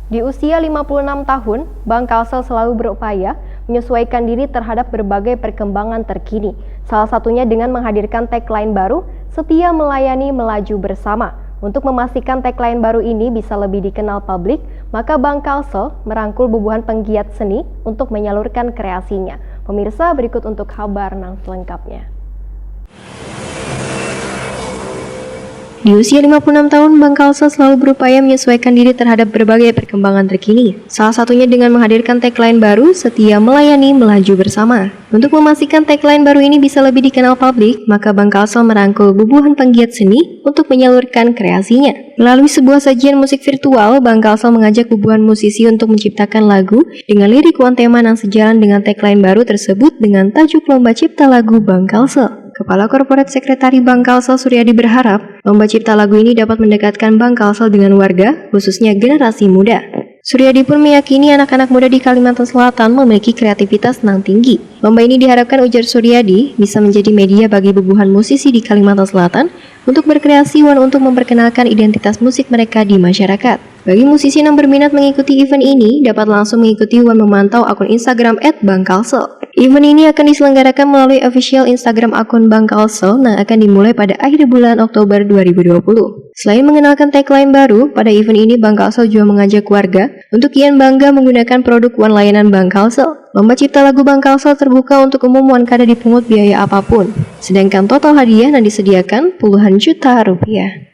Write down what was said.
Di usia 56 tahun, Bang Kalsel selalu berupaya menyesuaikan diri terhadap berbagai perkembangan terkini. Salah satunya dengan menghadirkan tagline baru, "Setia Melayani Melaju Bersama." Untuk memastikan tagline baru ini bisa lebih dikenal publik, maka Bang Kalsel merangkul bubuhan penggiat seni untuk menyalurkan kreasinya. Pemirsa, berikut untuk kabar selengkapnya. Di usia 56 tahun, Bang Kalsel selalu berupaya menyesuaikan diri terhadap berbagai perkembangan terkini. Salah satunya dengan menghadirkan tagline baru, "Setia Melayani Melaju Bersama." Untuk memastikan tagline baru ini bisa lebih dikenal publik, maka Bang Kalsel merangkul bubuhan penggiat seni untuk menyalurkan kreasinya. Melalui sebuah sajian musik virtual, Bang Kalsel mengajak bubuhan musisi untuk menciptakan lagu dengan lirik one tema yang sejalan dengan tagline baru tersebut dengan tajuk Lomba Cipta Lagu Bang Kalsel. Kepala Korporat Sekretari Bang Kalsel Suryadi berharap lomba cipta lagu ini dapat mendekatkan Bang Kalsel dengan warga, khususnya generasi muda. Suryadi pun meyakini anak-anak muda di Kalimantan Selatan memiliki kreativitas yang tinggi. Lomba ini diharapkan, ujar Suryadi, bisa menjadi media bagi bubuhan musisi di Kalimantan Selatan untuk berkreasi untuk memperkenalkan identitas musik mereka di masyarakat. Bagi musisi yang berminat mengikuti event ini, dapat langsung mengikuti memantau akun Instagram @bangkalsel. Event ini akan diselenggarakan melalui official Instagram akun Bang Kalsel yang akan dimulai pada akhir bulan Oktober 2020. Selain mengenalkan tagline baru, pada event ini Bang Kalsel juga mengajak warga untuk kian bangga menggunakan produk layanan Bang Kalsel. Lomba cipta lagu Bang Kalsel terbuka untuk umum kada dipungut biaya apapun. Sedangkan total hadiah yang disediakan puluhan juta rupiah.